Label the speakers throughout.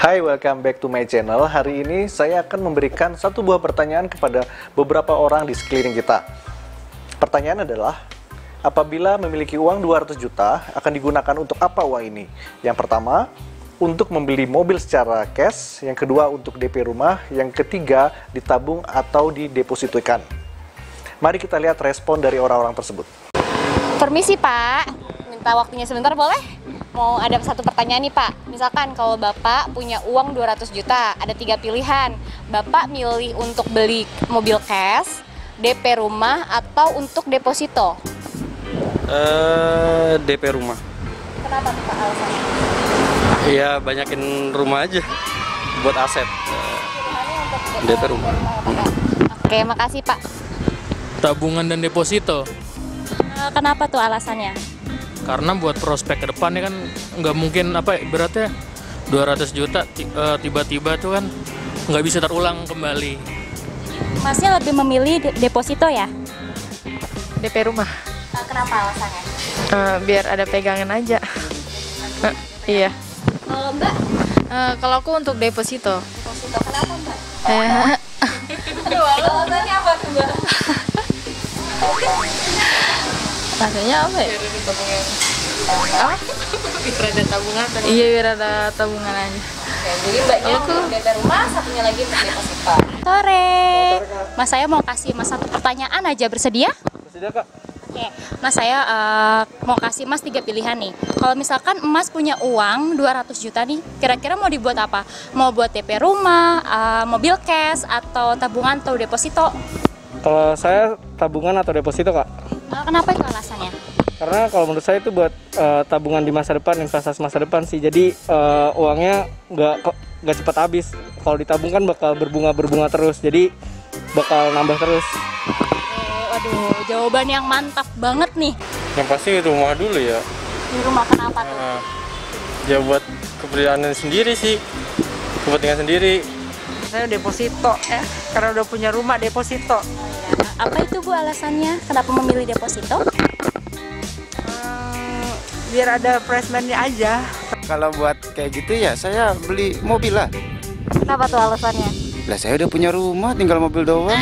Speaker 1: Hai, welcome back to my channel. Hari ini saya akan memberikan satu buah pertanyaan kepada beberapa orang di sekeliling kita. Pertanyaan adalah, apabila memiliki uang 200 juta, akan digunakan untuk apa uang ini? Yang pertama, untuk membeli mobil secara cash. Yang kedua, untuk DP rumah. Yang ketiga, ditabung atau didepositokan. Mari kita lihat respon dari orang-orang tersebut.
Speaker 2: Permisi Pak, minta waktunya sebentar boleh? Mau ada satu pertanyaan nih Pak. Misalkan kalau Bapak punya uang 200 juta, ada 3 pilihan. Bapak milih untuk beli mobil cash, DP rumah, atau untuk deposito?
Speaker 3: DP rumah.
Speaker 2: Kenapa tuh Pak alasannya?
Speaker 3: Iya, banyakin rumah aja buat aset.
Speaker 2: Pilihannya untuk
Speaker 3: DP rumah.
Speaker 2: Oke, makasih Pak.
Speaker 4: Tabungan dan deposito,
Speaker 2: Kenapa tuh alasannya?
Speaker 4: karena buat prospek ke depannya kan nggak mungkin beratnya 200 juta tiba-tiba tuh kan nggak bisa terulang kembali.
Speaker 2: Masnya lebih memilih deposito ya?
Speaker 5: DP rumah.
Speaker 2: Kenapa alasannya?
Speaker 5: Biar ada pegangan aja. Iya.
Speaker 2: Kalau Mbak,
Speaker 5: Kalau aku untuk deposito.
Speaker 2: deposito kenapa Mbak?
Speaker 5: Aduh,
Speaker 2: Alasannya apa tuh Mbak?
Speaker 5: rasanya apa ya? Apa?
Speaker 4: Biar ada tabungan.
Speaker 5: Iya, biar ada tabungan aja.
Speaker 2: Jadi Mbaknya untuk DP rumah, satunya lagi untuk deposito. Sore. Mas, saya mau kasih Mas satu pertanyaan aja, bersedia?
Speaker 3: Bersedia, Kak?
Speaker 2: Oke, Mas, saya mau kasih Mas 3 pilihan nih. Kalau misalkan Mas punya uang 200 juta nih, kira-kira mau dibuat apa? Mau buat DP rumah, mobil cash, atau tabungan atau deposito?
Speaker 3: Kalau saya tabungan atau deposito, Kak?
Speaker 2: Kenapa itu alasannya?
Speaker 3: Karena kalau menurut saya itu buat tabungan di masa depan, investasi masa depan sih. Jadi uangnya nggak cepat habis. Kalau ditabungkan bakal berbunga terus. Jadi bakal nambah terus.
Speaker 2: Waduh, jawaban yang mantap banget nih.
Speaker 6: Yang pasti rumah dulu ya.
Speaker 2: Di rumah kenapa tuh?
Speaker 6: Ya buat kepribadian sendiri sih, kepentingan sendiri.
Speaker 5: Saya deposito ya. Karena udah punya rumah deposito.
Speaker 2: Apa itu Bu alasannya? Kenapa memilih deposito?
Speaker 5: Biar ada freshman-nya aja.
Speaker 7: Kalau buat kayak gitu ya saya beli mobil lah.
Speaker 2: Kenapa tuh alasannya?
Speaker 7: Lah saya udah punya rumah, tinggal mobil doang.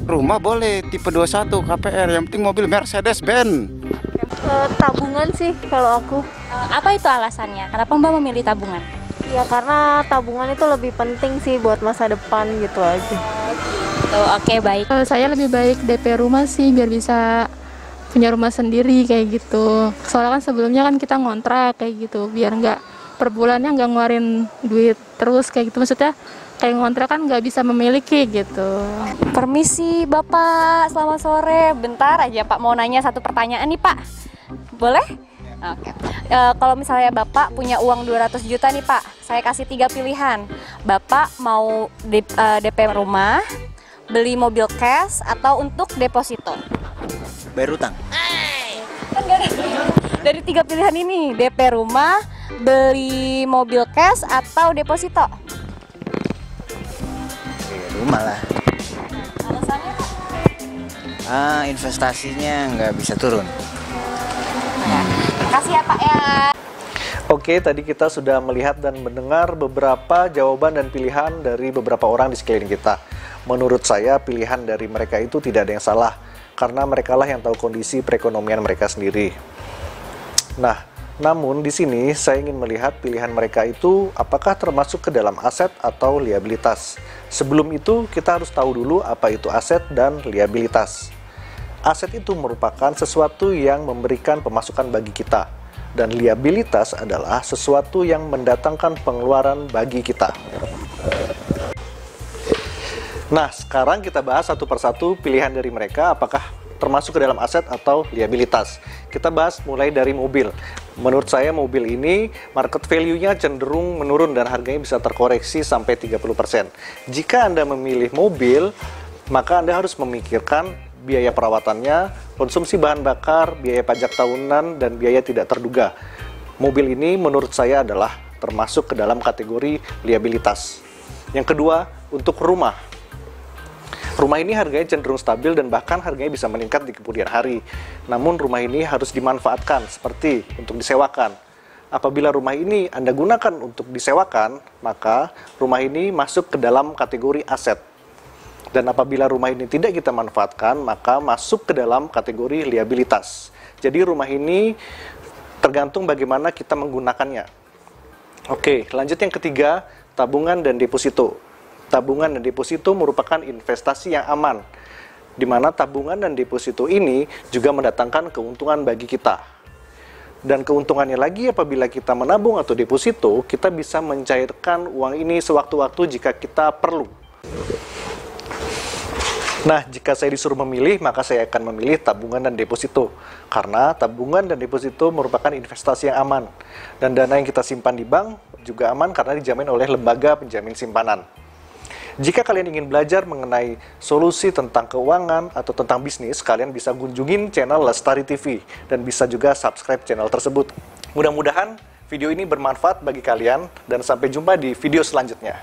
Speaker 7: Rumah boleh tipe 21 KPR, yang penting mobil Mercedes-Benz.
Speaker 8: Tabungan sih kalau aku.
Speaker 2: Apa itu alasannya? Kenapa Mbak memilih tabungan?
Speaker 8: Ya karena tabungan itu lebih penting sih buat masa depan gitu aja.
Speaker 2: Oke, baik.
Speaker 9: Saya lebih baik DP rumah sih, biar bisa punya rumah sendiri kayak gitu. Soalnya kan sebelumnya kan kita ngontrak kayak gitu, biar nggak per bulannya nggak ngeluarin duit terus kayak gitu. Maksudnya kayak ngontrak kan nggak bisa memiliki gitu.
Speaker 2: Permisi Bapak, selamat sore. Bentar aja Pak, mau nanya satu pertanyaan nih Pak. Boleh? Oke. Kalau misalnya Bapak punya uang 200 juta nih Pak, saya kasih 3 pilihan. Bapak mau DP rumah, beli mobil cash, atau untuk deposito?
Speaker 7: Bayar utang.
Speaker 2: Kan gak ada. Dari 3 pilihan ini, DP rumah, beli mobil cash, atau deposito?
Speaker 7: Rumah lah.
Speaker 2: Alasannya Pak?
Speaker 7: Investasinya nggak bisa turun.
Speaker 2: Kasih ya Pak ya.
Speaker 1: Oke, tadi kita sudah melihat dan mendengar beberapa jawaban dan pilihan dari beberapa orang di sekeliling kita. Menurut saya, pilihan dari mereka itu tidak ada yang salah, karena mereka lah yang tahu kondisi perekonomian mereka sendiri. Nah, namun di sini saya ingin melihat pilihan mereka itu apakah termasuk ke dalam aset atau liabilitas. Sebelum itu, kita harus tahu dulu apa itu aset dan liabilitas. Aset itu merupakan sesuatu yang memberikan pemasukan bagi kita, dan liabilitas adalah sesuatu yang mendatangkan pengeluaran bagi kita. Nah, sekarang kita bahas satu persatu pilihan dari mereka apakah termasuk ke dalam aset atau liabilitas. Kita bahas mulai dari mobil. Menurut saya mobil ini market value-nya cenderung menurun dan harganya bisa terkoreksi sampai 30%. Jika Anda memilih mobil, maka Anda harus memikirkan biaya perawatannya, konsumsi bahan bakar, biaya pajak tahunan, dan biaya tidak terduga. Mobil ini menurut saya adalah termasuk ke dalam kategori liabilitas. Yang kedua, untuk rumah. Rumah ini harganya cenderung stabil dan bahkan harganya bisa meningkat di kemudian hari. Namun rumah ini harus dimanfaatkan seperti untuk disewakan. apabila rumah ini Anda gunakan untuk disewakan, maka rumah ini masuk ke dalam kategori aset. Dan apabila rumah ini tidak kita manfaatkan, maka masuk ke dalam kategori liabilitas. Jadi rumah ini tergantung bagaimana kita menggunakannya. Oke, lanjut yang ketiga, tabungan dan deposito. Tabungan dan deposito merupakan investasi yang aman, di mana tabungan dan deposito ini juga mendatangkan keuntungan bagi kita. Dan keuntungannya lagi, apabila kita menabung atau deposito, kita bisa mencairkan uang ini sewaktu-waktu jika kita perlu. Nah, jika saya disuruh memilih, maka saya akan memilih tabungan dan deposito. Karena tabungan dan deposito merupakan investasi yang aman. Dan dana yang kita simpan di bank juga aman karena dijamin oleh lembaga penjamin simpanan. Jika kalian ingin belajar mengenai solusi tentang keuangan atau tentang bisnis, kalian bisa kunjungin channel Lestari TV dan bisa juga subscribe channel tersebut. Mudah-mudahan video ini bermanfaat bagi kalian dan sampai jumpa di video selanjutnya.